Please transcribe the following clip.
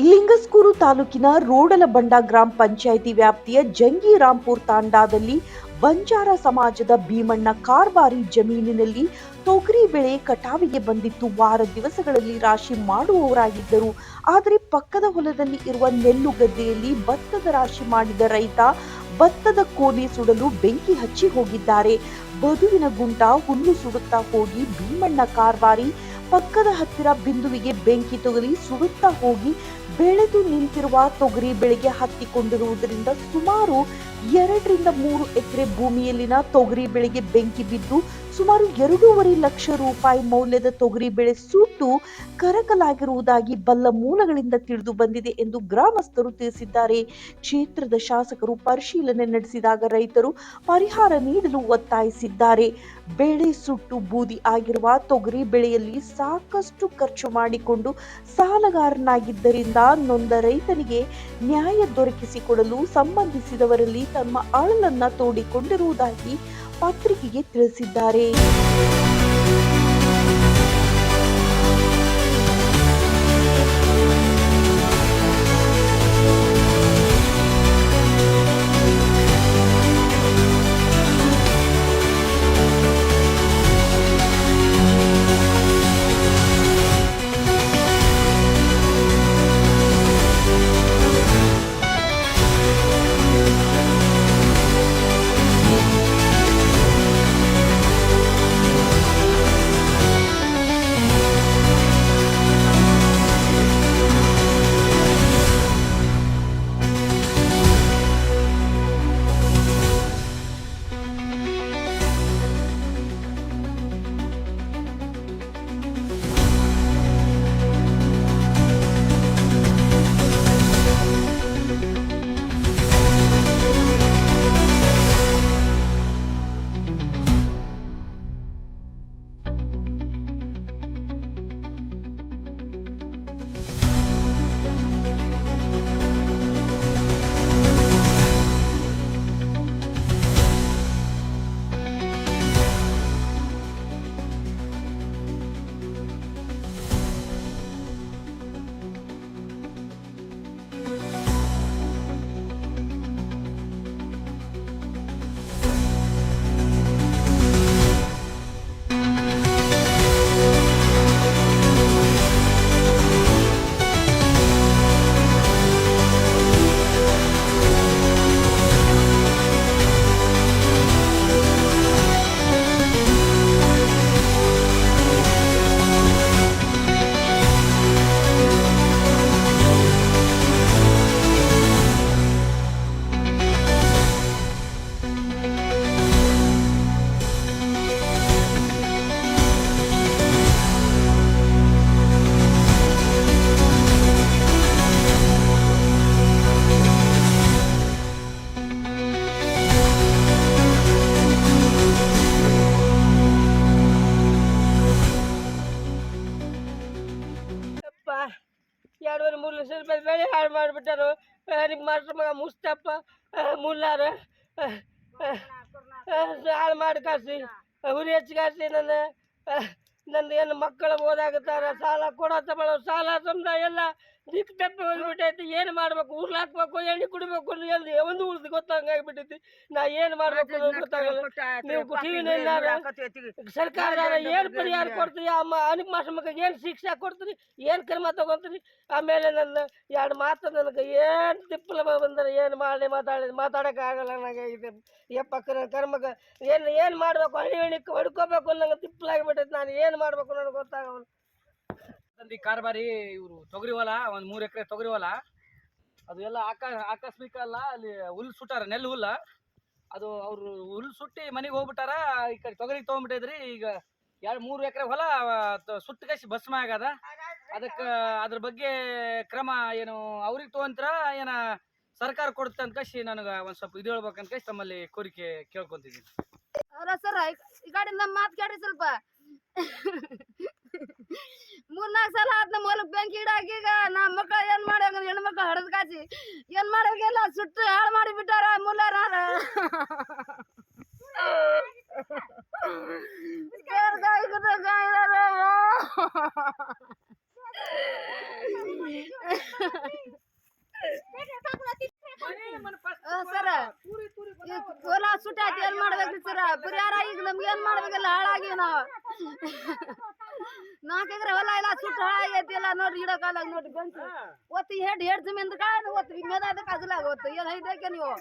ಲಿಂಗಸ್ಕೂರು ತಾಲೂಕಿನ ರೋಡಲಬಂಡ ಗ್ರಾಮ ಪಂಚಾಯಿತಿ ವ್ಯಾಪ್ತಿಯ ಜಂಗಿರಾಂಪುರ ತಾಂಡಾದಲ್ಲಿ ಬಂಜಾರ ಸಮಾಜದ ಭೀಮಣ್ಣ ಕಾರ್ಬಾರಿ ಜಮೀನಿನಲ್ಲಿ ತೊಗರಿ ಬೆಳೆ ಕಟಾವಿಗೆ ಬಂದಿತ್ತು. ವಾರ ದಿವಸಗಳಲ್ಲಿ ರಾಶಿ ಮಾಡುವವರಾಗಿದ್ದರು. ಆದರೆ ಪಕ್ಕದ ಹೊಲದಲ್ಲಿ ಇರುವ ನೆಲ್ಲು ಗದ್ದೆಯಲ್ಲಿ ಭತ್ತದ ರಾಶಿ ಮಾಡಿದ ರೈತ ಭತ್ತದ ಕೋಲಿ ಸುಡಲು ಬೆಂಕಿ ಹಚ್ಚಿ ಹೋಗಿದ್ದಾರೆ. ಬದುವಿನ ಗುಂಟ ಹುಲ್ಲು ಸುಡುತ್ತಾ ಹೋಗಿ ಭೀಮಣ್ಣ ಕಾರ್ಬಾರಿ ಪಕ್ಕದ ಹತ್ತಿರ ಬಿಂದುವಿಗೆ ಬೆಂಕಿ ತಗುಲಿ ಸುಡುತ್ತಾ ಹೋಗಿ ಬೆಳೆದು ನಿಂತಿರುವ ತೊಗರಿ ಬೆಳೆಗೆ ಹತ್ತಿಕೊಂಡಿರುವುದರಿಂದ ಸುಮಾರು 2-3 ಎಕರೆ ಭೂಮಿಯಲ್ಲಿನ ತೊಗರಿ ಬೆಳೆಗೆ ಬೆಂಕಿ ಬಿದ್ದು ಸುಮಾರು 2.5 ಲಕ್ಷ ರೂಪಾಯಿ ಮೌಲ್ಯದ ತೊಗರಿ ಬೆಳೆ ಸುಟ್ಟು ಕರಕಲಾಗಿರುವುದಾಗಿ ಬಲ್ಲ ಮೂಲಗಳಿಂದ ತಿಳಿದು ಬಂದಿದೆ ಎಂದು ಗ್ರಾಮಸ್ಥರು ತಿಳಿಸಿದ್ದಾರೆ. ಕ್ಷೇತ್ರದ ಶಾಸಕರು ಪರಿಶೀಲನೆ ನಡೆಸಿದಾಗ ರೈತರು ಪರಿಹಾರ ನೀಡಲು ಒತ್ತಾಯಿಸಿದ್ದಾರೆ. ಬೆಳೆ ಸುಟ್ಟು ಬೂದಿ ಆಗಿರುವ ತೊಗರಿ ಬೆಳೆಯಲ್ಲಿ ಸಾಕಷ್ಟು ಖರ್ಚು ಮಾಡಿಕೊಂಡು ಸಾಲಗಾರನಾಗಿದ್ದರಿಂದ ನೊಂದ ರೈತನಿಗೆ ನ್ಯಾಯ ದೊರಕಿಸಿಕೊಡಲು ಸಂಬಂಧಿಸಿದವರಲ್ಲಿ ತಮ್ಮ ಅಳಲನ್ನ ತೋಡಿಕೊಂಡಿರುವುದಾಗಿ ಪತ್ರಿಕೆಗೆ ತಿಳಿಸಿದ್ದಾರೆ. ಎರಡೂವರೆ 3 ಲಕ್ಷ ರೂಪಾಯಿ ಬೆಳೆ ಹಾಳು ಮಾಡಿಬಿಟ್ಟರು. ನಿಮ್ಮ ಮಾಸ್ಟರ್ ಮಗ ಮುಸ್ತಪ್ಪ ಮುಲ್ಲಾರ ಹಾಳು ಮಾಡಿ ಕಾಸಿ ಹುರಿ ಹೆಚ್ಚು ಕಾಸಿ ನಂದು ಏನು ಮಕ್ಕಳು ಓದಾಗುತ್ತಾರ ಸಾಲ ಕೊಡತ್ತ ಮಾಡೋ ಸಾಲ ಸಮದ ಎಲ್ಲ ದಿಕ್ಕು ತಪ್ಪಿ ಹೋಗ್ಬಿಟ್ಟೈತಿ. ಏನು ಮಾಡ್ಬೇಕು, ಉರ್ಲು ಹಾಕ್ಬೇಕು, ಎಣ್ಣೆ ಕುಡಿಬೇಕು ಎಂದು ಒಂದು ಉಳ್ದು ಗೊತ್ತಾಗ್ಬಿಟ್ಟೈತಿ. ನಾ ಏನು ಮಾಡ್ಬೇಕು ಅನ್ನೋದು ಗೊತ್ತಾಗಲ್ಲ. ನೀವು ಟಿವಿ ಸರ್ಕಾರದಾರ ಏನು ಪರಿಹಾರ ಕೊಡ್ತೀರಿ, ಅನಿಕ್ ಮಾಸ್ಟರ್ ಮಕ್ಕಳಿಗೆ ಏನು ಶಿಕ್ಷೆ ಕೊಡ್ತೀರಿ, ಏನು ಕ್ರಮ ತಗೋತೀರಿ? ಆಮೇಲೆ ನನ್ನ 2 ಮಾತು ನನಗೆ ಏನು ತಿಪ್ಪಲ ಬಂದರೆ ಏನು ಮಾಡಿ ಮಾತಾಡೋಕೆ ಆಗಲ್ಲ. ನನಗೆ ಇದು ಯಪ್ಪ ಕರ್ಮಗ ಏನು ಮಾಡಬೇಕು, ಹಣಿ ಹೊಡ್ಕೋಬೇಕು ನಂಗೆ ತಿಪ್ಪಲಾಗಿಬಿಟ್ಟೈತಿ. ನಾನು ಏನು ಮಾಡ್ಬೇಕು ನನಗೆ ಗೊತ್ತಾಗಲ್ಲ. ಕಾರ್ಬಾರಿ ಇವರು ತೊಗರಿ ಹೊಲ, ಒಂದು 3 ಎಕರೆ ತೊಗರಿ ಹೊಲ, ಅದು ಎಲ್ಲ ಆಕಸ್ಮಿಕ ಅಲ್ಲ, ಅಲ್ಲಿ ಹುಲ್ಲು ಸುಟ್ಟಾರ, ನೆಲ್ಲು ಹುಲ್ಲ. ಅದು ಅವರು ಹುಲ್ಲು ಸುಟ್ಟಿ ಮನೆಗೆ ಹೋಗ್ಬಿಟ್ಟಾರ. ಈ ಕಡೆ ತೊಗರಿಗೆ ತೊಗೊಂಡ್ಬಿಟ್ಟಿದ್ರಿ. ಈಗ 2-3 ಎಕರೆ ಹೊಲ ಸುಟ್ಟು ಕಸಿ ಭಸ್ಮ ಆಗದ. ಅದಕ್ಕೆ ಅದ್ರ ಬಗ್ಗೆ ಕ್ರಮ ಏನು ಅವ್ರಿಗೆ ತೊಗೊಂತರ ಏನ ಸರ್ಕಾರ ಕೊಡುತ್ತೆ ಅಂತ ಕಸಿ ನನಗೆ ಒಂದು ಸ್ವಲ್ಪ ಇದು ಹೇಳ್ಬೇಕಂತ ಕಸಿ ತಮ್ಮಲ್ಲಿ ಕೋರಿಕೆ ಕೇಳ್ಕೊಂತಿದ್ದೀನಿ. ಸರ್ ಈ ಕಡೆಯಿಂದ ಮಾತು ಕೇಳ್ರಿ ಸ್ವಲ್ಪ. 3-4 ಸಲ ಆದ್ ನಮ್ಮ ಹೊಲಕ್ಕೆ ಬೆಂಕಿ ಇಡಾಕ ಈಗ ನಮ್ಮ ಮಕ್ಕಳು ಏನ್ ಮಾಡ್ಯಾಗ ಹೆಣ್ಮಕ್ಳು ಹಡದ್ ಕಾಸಿ ಏನ್ ಮಾಡ್ಯಾಗೆಲ್ಲ ಸುಟ್ಟು ಹಾಳು ಮಾಡಿ ಬಿಟ್ಟಾರ ಮುಲ್ಲಾರ. ಸರ ಹೊಲ ಸುಟ್ಟಾಯ್ತು ಏನ್ ಮಾಡ್ಬೇಕ್ರಿ ಸರ ಪರಿಹಾರ ಈಗ ನಮ್ಗೆ ಏನ್ ಮಾಡ್ಬೇಕಲ್ಲ ಹಾಳಾಗಿ ನಾವು 4 ಎಕರೆ ಹೊಲ ಎಲ್ಲ ಸುಟ್ಟು ಹಾಳಾಗೈತಿ ಎಲ್ಲ ನೋಡ್ರಿ ಇಡೋ ಕಾಲಾಗ ನೋಡ್ರಿ ಗಂಟು ಒತ್ತು ಹೇಡ್ ಜಮೀನ್ ಕಾಯ್ದು ಒತ್ತು ಮೇದಾದ ಕಾಜಲಾಗ ಒತ್ತು ಏನ್ ಐದಕ್ಕೆ ನೀವು